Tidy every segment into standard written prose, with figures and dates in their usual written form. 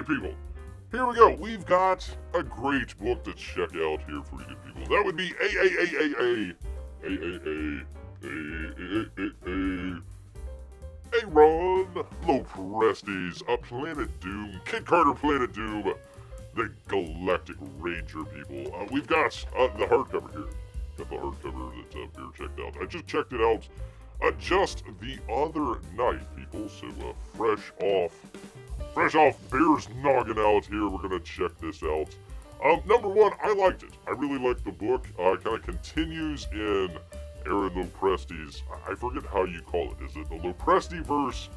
right, people. Here we go. We've got a great book to check out here for you people. That would be Aaron Lopresti's A Planet Doom, Kid Carter Planet Doom, the Galactic Ranger, people. We've got the hardcover here. Got the hardcover that Bear checked out. I just checked it out just the other night, people. So fresh off Bear's noggin out here, we're gonna check this out. Number one, I liked it. I really liked the book. It kind of continues in Aaron Lopresti's, I forget how you call it. Is it the Lopresti verse?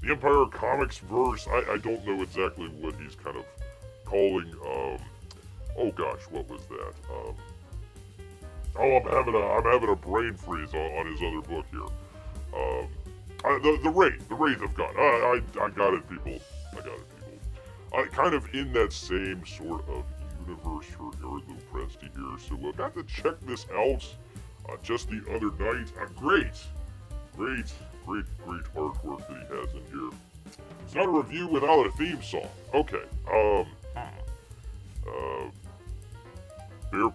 The Empire Comics verse? I don't know exactly what he's kind of calling, oh gosh, what was that? I'm having a brain freeze on his other book here. The Wraith of God. I got it, people. I got it, people. Kind of in that same sort of universe for Aaron Lopresti here. So got to check this out just the other night. Great artwork that he has in here. It's not a review without a theme song. Okay. Bear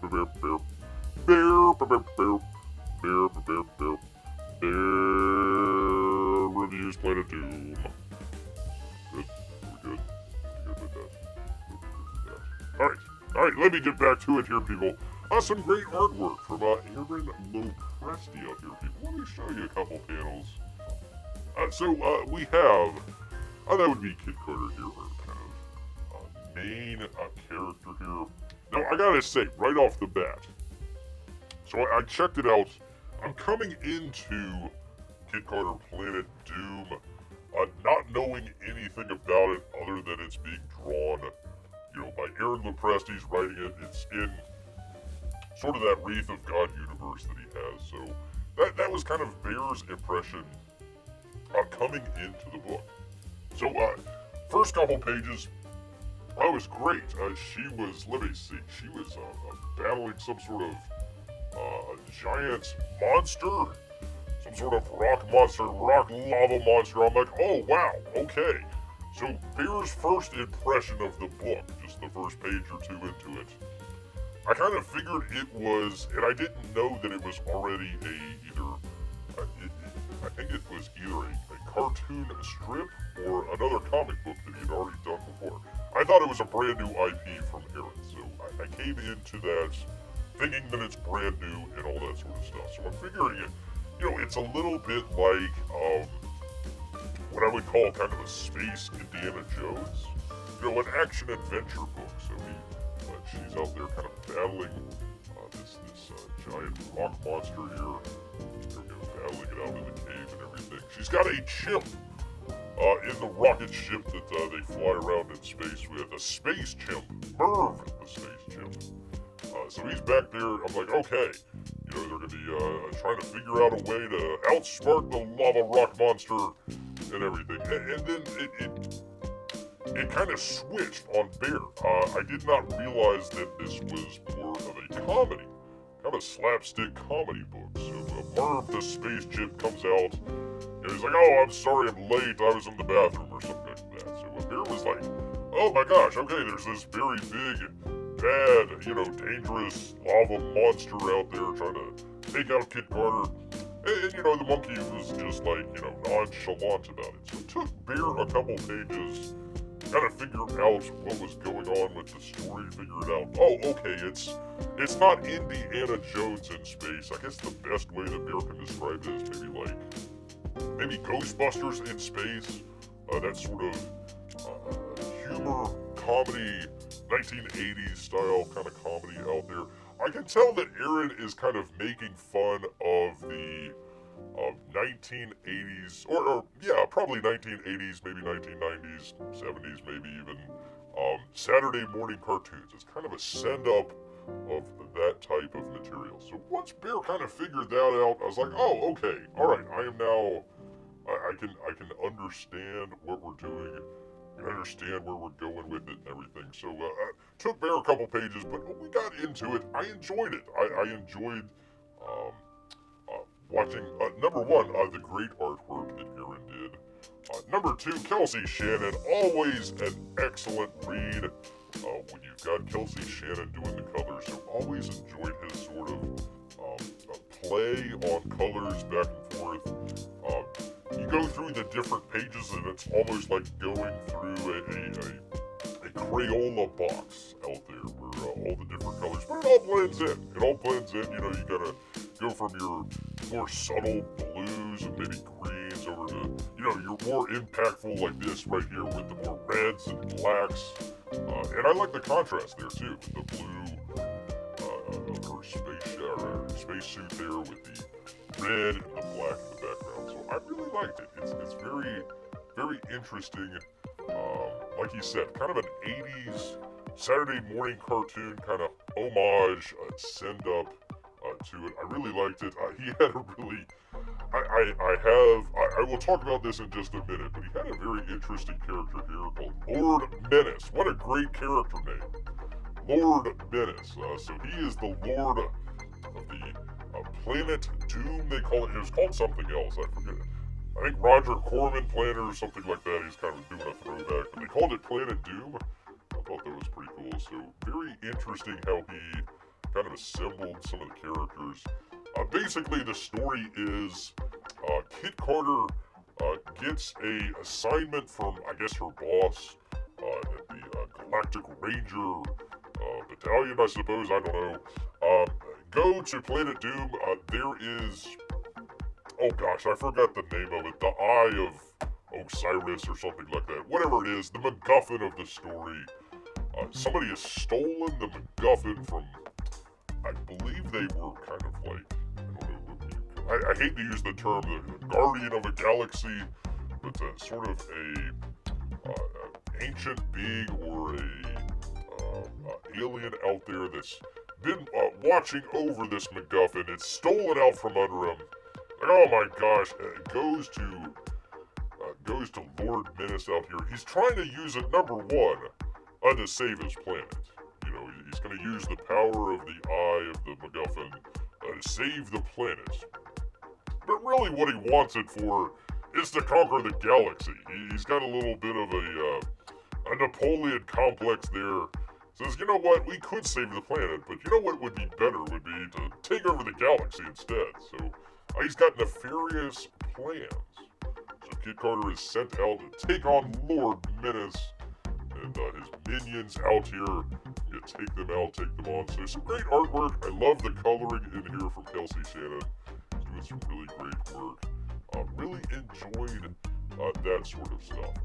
reviews Planet Doom. Good. Good with that. Alright, let me get back to it here, people. Some great artwork from Aaron Lopresti out here, people. Let me show you a couple panels. We have, that would be Kid Carter here, kind of main character here. Now, I gotta say, right off the bat, so I checked it out. I'm coming into Kid Carter Planet Doom not knowing anything about it other than it's being drawn, by Aaron Lopresti's writing it. It's in sort of that Wraith of God universe that he has. So that was kind of Bear's impression coming into the book. So first couple pages, was great. She was, let me see, she was battling some sort of giant monster, some sort of rock lava monster. I'm like, oh wow, okay. So Bear's first impression of the book, just the first page or two into it, I kind of figured it was, and I didn't know that it was already I think it was either a cartoon strip or another comic book that he'd already done before. I thought it was a brand new IP from Aaron, so I came into that thinking that it's brand new and all that sort of stuff. So I'm figuring it's a little bit like what I would call kind of a space Indiana Jones, an action adventure book. So she's out there kind of battling this giant rock monster here, battling it out in the cave and everything. She's got a chimp in the rocket ship that they fly around in space with, a space chimp, Merv, the space chimp. So he's back there. I'm like, okay, they're going to be trying to figure out a way to outsmart the lava rock monster and everything. And then it kind of switched on Bear. I did not realize that this was more of a comedy, kind of a slapstick comedy book. So Merv, the space chimp, comes out, and he's like, oh, I'm sorry I'm late, I was in the bathroom, or something like that. So Bear was like, oh my gosh, okay, there's this very big, bad, dangerous lava monster out there trying to take out Kid Carter. And the monkey was just like, nonchalant about it. So it took Bear a couple pages kind of figure out what was going on with the story, figure it out. Oh, okay, it's not Indiana Jones in space. I guess the best way that Bear can describe it is maybe Ghostbusters in space. That sort of humor, comedy, 1980s style kind of comedy out there. I can tell that Aaron is kind of making fun of the 1980s, or probably 1980s, maybe 1990s, 70s, maybe even, Saturday morning cartoons. It's kind of a send-up of that type of material. So once Bear kind of figured that out, I was like, oh, okay, alright, I am now, I can understand what we're doing, I can understand where we're going with it and everything. So, took Bear a couple pages, but when we got into it, I enjoyed it. I enjoyed, watching, number one, the great artwork that Aaron did. Number 2, Kelsey Shannon, always an excellent read when you've got Kelsey Shannon doing the colors, so always enjoyed his sort of play on colors back and forth. You go through the different pages and it's almost like going through a Crayola box out there where all the different colors, but it all blends in. It all blends in, you know, you gotta go from your more subtle blues and maybe greens over to, you know, your more impactful like this right here with the more reds and blacks. And I like the contrast there too, with the blue of her spacesuit there with the red and the black in the background. So I really liked it. It's very, very interesting. Like you said, kind of an 80s Saturday morning cartoon kind of homage, send up to it. I really liked it. He had a really, I will talk about this in just a minute, but he had a very interesting character here called Lord Menace. What a great character name. Lord Menace. So he is the Lord of the Planet Doom, they call it. It was called something else, I forget it. I think Roger Corman Planner or something like that. He's kind of doing a throwback, but they called it Planet Doom. I thought that was pretty cool. So very interesting how he kind of assembled some of the characters. Basically, the story is Kid Carter gets a assignment from, I guess, her boss at the Galactic Ranger Battalion, I suppose. I don't know. Go to Planet Doom. There is, oh gosh, I forgot the name of it. The Eye of Osiris or something like that. Whatever it is, the MacGuffin of the story. Somebody has stolen the MacGuffin from, I believe they were kind of like, I hate to use the term, the guardian of a galaxy, but sort of a ancient being or a alien out there that's been watching over this MacGuffin. It's stolen out from under him. Like, oh my gosh, goes to Lord Menace out here. He's trying to use it, number one, to save his planet. You know, he's going to use the power of the eye of the MacGuffin to save the planet. But really what he wants it for is to conquer the galaxy. He's got a little bit of a Napoleon complex there. Says, you know what, we could save the planet, but you know what would be better would be to take over the galaxy instead. So he's got nefarious plans. So Kid Carter is sent out to take on Lord Menace and his minions out here. You take them out, take them on. So some great artwork. I love the coloring in here from Kelsey Shannon. He's doing some really great work. Really enjoyed that sort of stuff.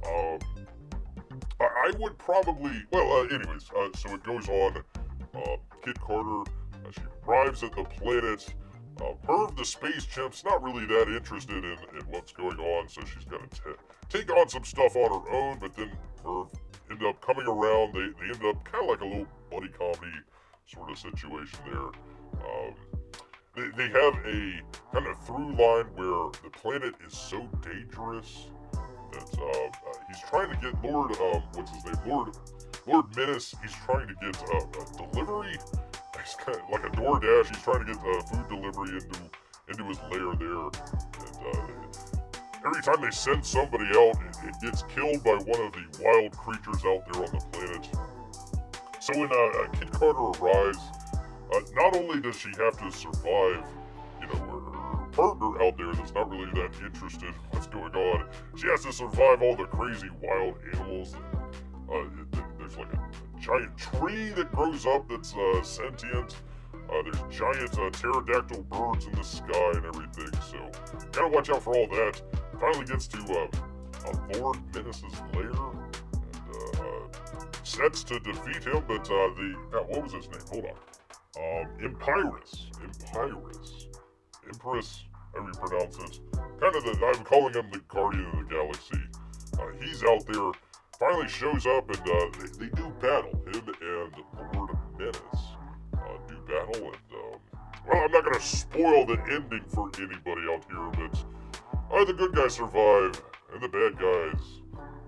I would probably, well, anyways, so it goes on. Kid Carter, she arrives at the planet. Merv, the space chimp's not really that interested in what's going on, so she's going to take on some stuff on her own, but then Merv end up coming around. They end up kind of like a little buddy comedy sort of situation there. They have a kind of through line where the planet is so dangerous that he's trying to get Lord, what's his name? Lord Menace, he's trying to get a delivery. He's kind of like a DoorDash. He's trying to get food delivery into his lair there. And every time they send somebody out, it gets killed by one of the wild creatures out there on the planet. So when Kid Carter arrives, not only does she have to survive, you know, her partner out there that's not really that interested in what's going on, she has to survive all the crazy wild animals. There's like a giant tree that grows up that's sentient. There's giant pterodactyl birds in the sky and everything, so gotta watch out for all that. Finally gets to Lord Menace's lair and sets to defeat him, but what was his name? Hold on. Empress, however you pronounce it. Kind of I'm calling him the Guardian of the Galaxy. He's out there, finally shows up, and they do battle. Him and Lord Menace do battle, and well, I'm not gonna spoil the ending for anybody out here, but the good guys survive, and the bad guys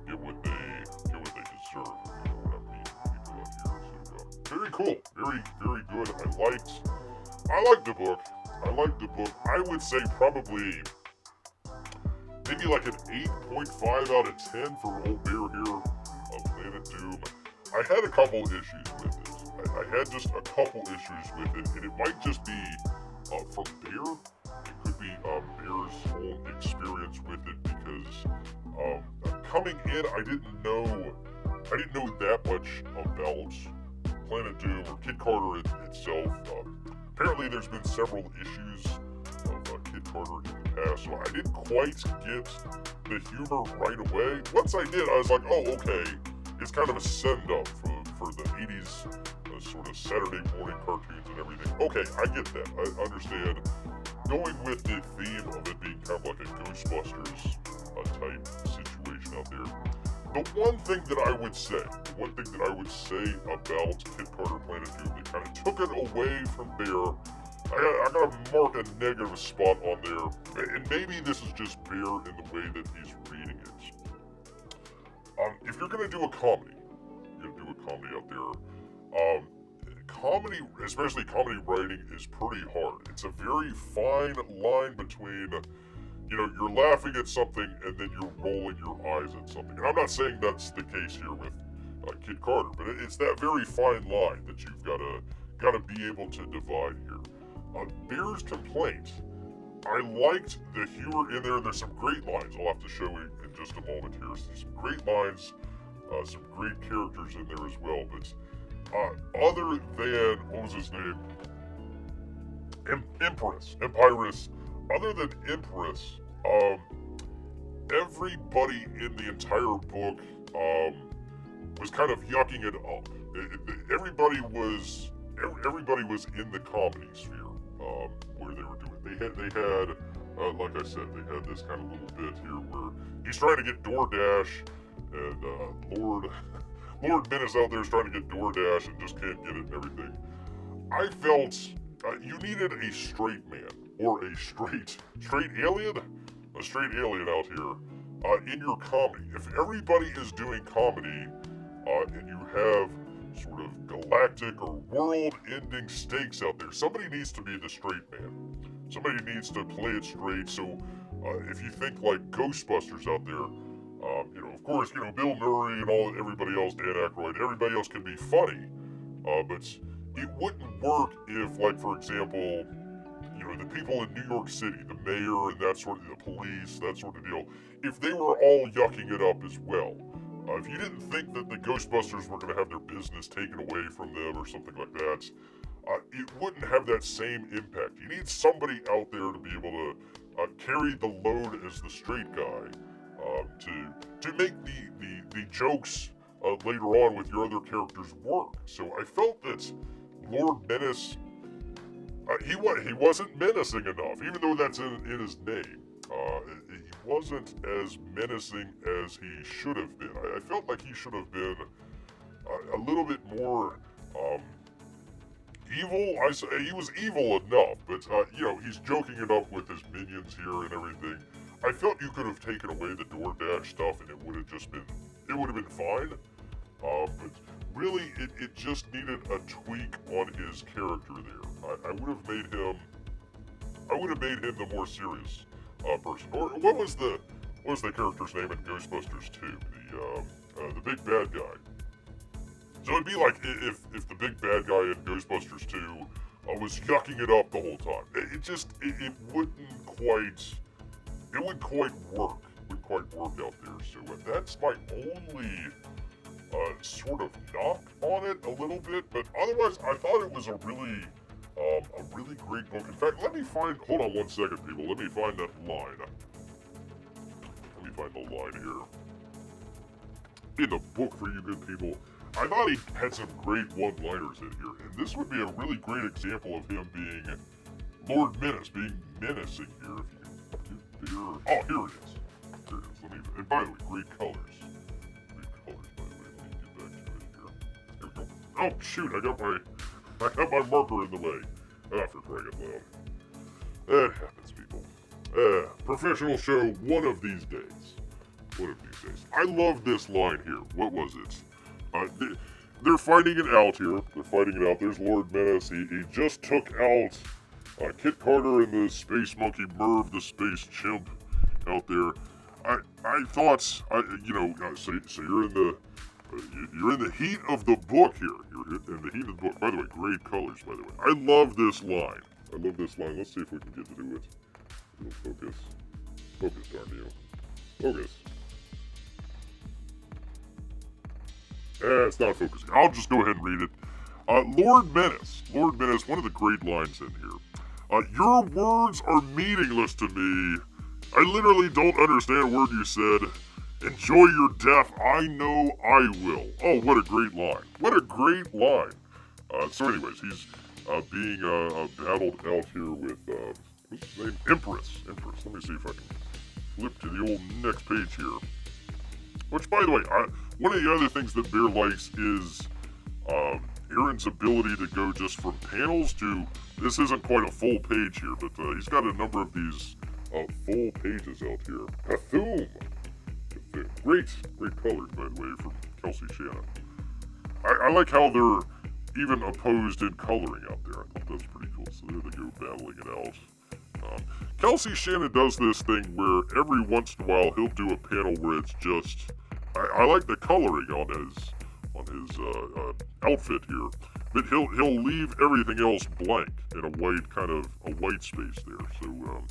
get what they deserve. You know what I mean? People out here. So, very cool, very, very good. I liked the book. I would say probably maybe like an 8.5 out of 10 for Old Bear here, Planet Doom. I had a couple issues with it. I had just a couple issues with it, and it might just be from Bear. It could be Bear's whole experience with it, because coming in, I didn't know that much about Planet Doom or Kid Carter itself. Apparently, there's been several issues of Kid Carter in the past, so I didn't quite get the humor right away. Once I did, I was like, oh, okay, it's kind of a send-up for the 80s sort of Saturday morning cartoons and everything. Okay, I get that. I understand. Going with the theme of it being kind of like a Ghostbusters type situation out there. The one thing that I would say about Kid Carter Planet Doom that kind of took it away from Bear, I gotta mark a negative spot on there, and maybe this is just Bear in the way that he's reading it. If you're gonna do a comedy, out there, comedy, especially comedy writing, is pretty hard. It's a very fine line between, you're laughing at something and then you're rolling your eyes at something. And I'm not saying that's the case here with Kid Carter, but it's that very fine line that you've gotta be able to divide here. Bear's Complaint, I liked the humor in there. There's some great lines I'll have to show you in just a moment here. Some great lines, some great characters in there as well, but other than, what was his name? Empirus. Other than Empress, everybody in the entire book was kind of yucking it up. Everybody was in the comedy sphere where they were doing. They had, like I said, they had this kind of little bit here where he's trying to get DoorDash, and Lord Menace out there is trying to get DoorDash and just can't get it and everything. I felt you needed a straight man or a straight alien out here in your comedy. If everybody is doing comedy and you have sort of galactic or world-ending stakes out there, somebody needs to be the straight man. Somebody needs to play it straight. So if you think like Ghostbusters out there, of course, Bill Murray and everybody else, Dan Aykroyd, everybody else can be funny, but it wouldn't work if, like, for example, the people in New York City, the mayor and that sort of, the police, that sort of deal, if they were all yucking it up as well. If you didn't think that the Ghostbusters were going to have their business taken away from them or something like that, it wouldn't have that same impact. You need somebody out there to be able to carry the load as the straight guy, to make the jokes later on with your other characters work. So I felt that Lord Menace, he wasn't menacing enough, even though that's in his name. He wasn't as menacing as he should have been. I felt like he should have been a little bit more evil. He was evil enough, but he's joking it up with his minions here and everything. I felt you could have taken away the DoorDash stuff and it would have been fine. But really, it just needed a tweak on his character there. I would have made him the more serious person. Or what was the character's name in Ghostbusters 2? The big bad guy. So it'd be like if the big bad guy in Ghostbusters 2 was yucking it up the whole time. It wouldn't quite work. Wouldn't quite work out there. So that's my only sort of knock on it a little bit. But otherwise, I thought it was a really great book. In fact, hold on one second, people. Let me find that line. Let me find the line here. In the book for you good people. I thought he had some great one-liners in here, and this would be a really great example of him being Lord Menace, being menacing here. If you can get there. Oh, here it is. And by the way, great colors. By the way. Let me get back to it here. Here we go. Oh, shoot, I got my marker in the way. For crying out loud. That happens, people. Professional show one of these days. I love this line here. What was it? They're fighting it out here. There's Lord Menace. He just took out Kid Carter and the Space Monkey Merv, the space chimp out there. I thought, so you're in the heat of the book here. You're in the heat of the book. By the way, great colors, by the way. I love this line. Let's see if we can get to do it. Little focus. Focus, darn you. Focus. It's not focusing. I'll just go ahead and read it. Lord Menace, one of the great lines in here. Your words are meaningless to me. I literally don't understand a word you said. Enjoy your death. I know I will. Oh, what a great line. What a great line. So anyways, he's being battled out here with, what's his name? Empress. Let me see if I can flip to the old next page here. Which, by the way, one of the other things that Bear likes is Aaron's ability to go just from panels to, this isn't quite a full page here, but he's got a number of these full pages out here. Cthulhu. Great colors, by the way, from Kelsey Shannon. I like how they're even opposed in coloring out there. I thought that was pretty cool. So there they go, battling it out. Kelsey Shannon does this thing where every once in a while he'll do a panel where it's just, I like the coloring on his outfit here, but he'll leave everything else blank in a white space there. So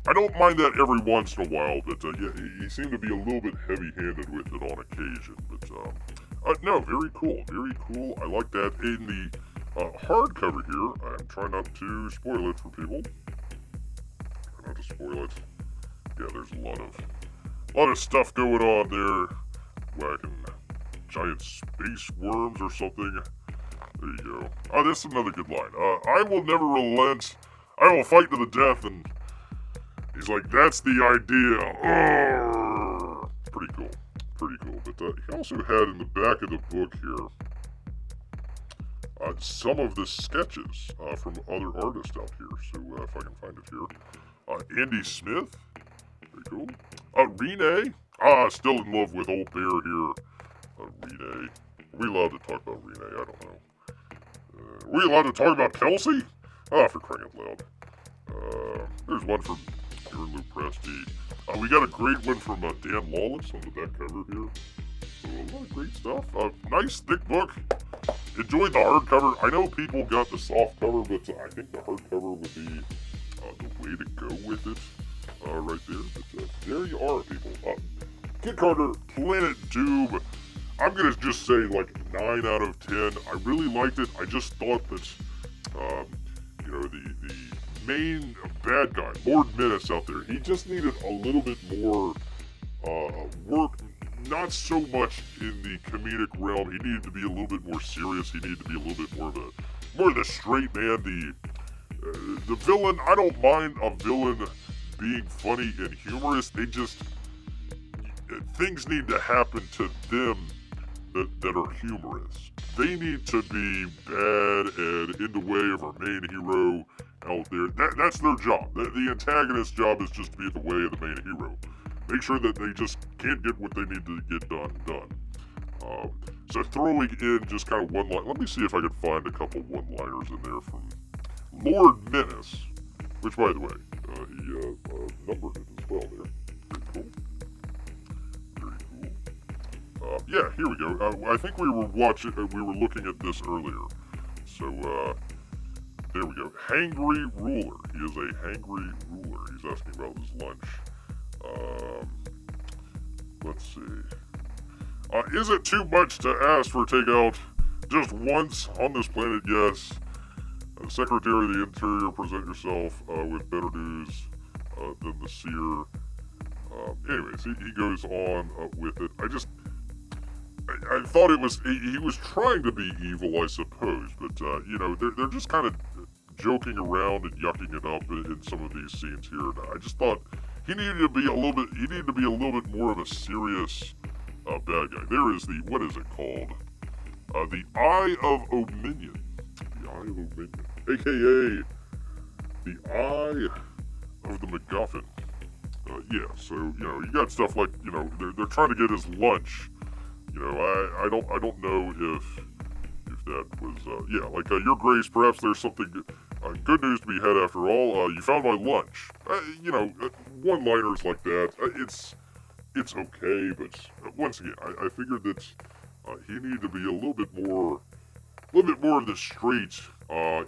I don't mind that every once in a while, but yeah, he seemed to be a little bit heavy-handed with it on occasion. But no, very cool. I like that. In the hardcover here, I'm trying not to spoil it for people. Try not to spoil it. Yeah, there's a lot of stuff going on there. Whacking giant space worms or something. There you go. Oh, this is another good line. I will never relent. I will fight to the death. And he's like, that's the idea. It's pretty cool. But he also had in the back of the book here some of the sketches from other artists out here. So if I can find it here. Andy Smith. Very cool. Renee. Still in love with old Bear here. Renee. Are we allowed to talk about Renee? I don't know. Are we allowed to talk about Kelsey? For crying out loud. There's one from Aaron Lopresti. We got a great one from Dan Lawless on the back cover here. So a lot of great stuff. Nice thick book. Enjoyed the hardcover. I know people got the soft cover, but I think the hardcover would be the way to go with it. Right there. But there you are, people. Kid Carter, Planet Doom. I'm gonna just say like 9 out of 10. I really liked it. I just thought that, the main bad guy, Lord Menace out there, he just needed a little bit more work. Not so much in the comedic realm. He needed to be a little bit more serious. He needed to be a little bit more of the straight man. The villain. I don't mind a villain being funny and humorous. Things need to happen to them that are humorous. They need to be bad and in the way of our main hero out there. That's their job. The antagonist's job is just to be in the way of the main hero. Make sure that they just can't get what they need to get done. So throwing in just kind of one line. Let me see if I can find a couple one-liners in there from Lord Menace, which, by the way, he numbered it as well there. Very cool. Yeah, here we go. I think we were looking at this earlier. So, there we go. Hangry Ruler. He is a hangry ruler. He's asking about his lunch. Let's see. Is it too much to ask for takeout just once on this planet? Yes. Secretary of the Interior, present yourself with better news than the seer. Anyways, he goes on with it. I thought he was trying to be evil, I suppose, but they're just kind of joking around and yucking it up in some of these scenes here. And I just thought he needed to be a little bit more of a serious bad guy. There is what is it called? The Eye of Ominion. The Eye of Ominion. AKA the Eye of the MacGuffin. Yeah, so, you got stuff like, they're trying to get his lunch. I don't know if that was, your grace, perhaps there's something good news to be had after all. You found my lunch. One-liners like that. it's okay, but once again, I figured that he needed to be a little bit more of the straight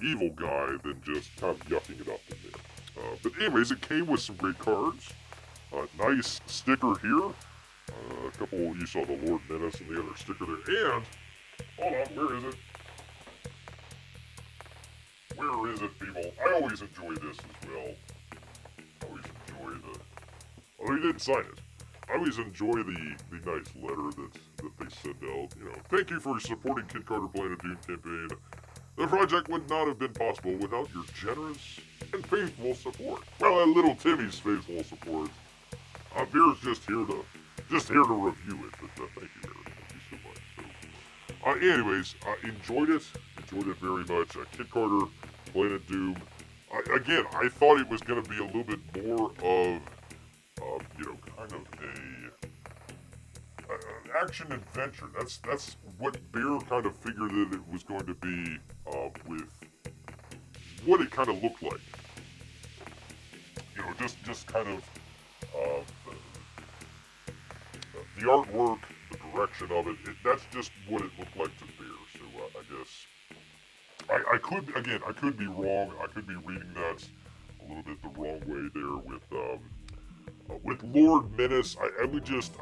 evil guy than just kind of yucking it up in there. But anyways, it came with some great cards. Nice sticker here. A couple, you saw the Lord Menace and the other sticker there. And, hold on, where is it? Where is it, people? I always enjoy this as well. I always enjoy the... Oh, he didn't sign it. I always enjoy the nice letter that they send out. You know, thank you for supporting Kid Carter Planet Doom campaign. The project would not have been possible without your generous and faithful support. Well, little Timmy's faithful support. Beer's just here to review it. But thank you, Aaron. Thank you so much. So, anyways, enjoyed it. Enjoyed it very much. Kid Carter Planet Doom. Again, I thought it was going to be a little bit more of, kind of an action adventure. That's what Bear kind of figured that it was going to be with what it kind of looked like. You know, just kind of the artwork, the direction of it. That's just what it looked like to Bear. So I guess I could be wrong. I could be reading that a little bit the wrong way there with Lord Menace. I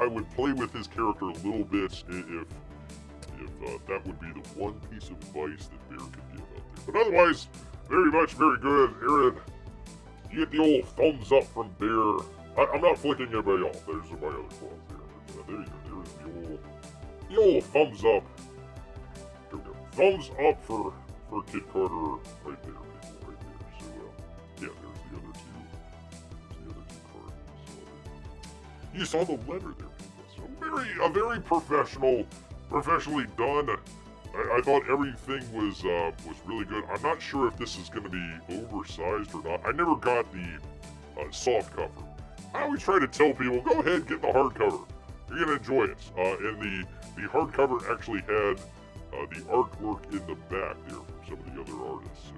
would play with his character a little bit if that would be the one piece of advice that Bear could give out there. But otherwise, very good. Aaron, you get the old thumbs up from Bear. I'm not flicking anybody off. There's my other claws there. But, there you go. There's the old thumbs up. There we go. Thumbs up for Kid Carter right there, people, right there. So yeah, there's the other two. You saw the letter there, people. So very professionally done. I thought everything was really good. I'm not sure if this is going to be oversized or not. I never got the soft cover. I always try to tell people, go ahead, get the hardcover. You're going to enjoy it. And the hardcover actually had the artwork in the back there from some of the other artists. So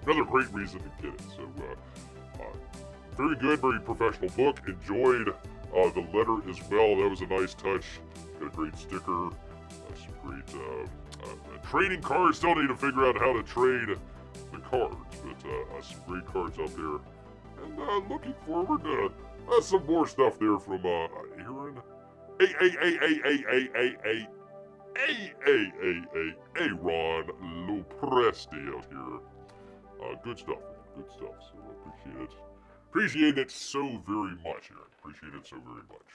another great reason to get it. So very good, very professional book. Enjoyed the letter as well. That was a nice touch. Got a great sticker. Some great trading cards. Still need to figure out how to trade the cards, but some great cards out there. And looking forward to some more stuff there from Aaron. Aaron Lopresti out here. Good stuff, man. Good stuff. So appreciate it. Appreciate it so very much, Aaron. Appreciate it so very much.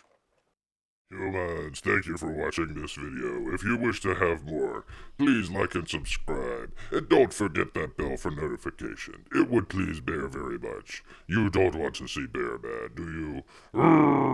Humans, thank you for watching this video. If you wish to have more, please like and subscribe. And don't forget that bell for notification. It would please Bear very much. You don't want to see Bear bad, do you? Grrrrr.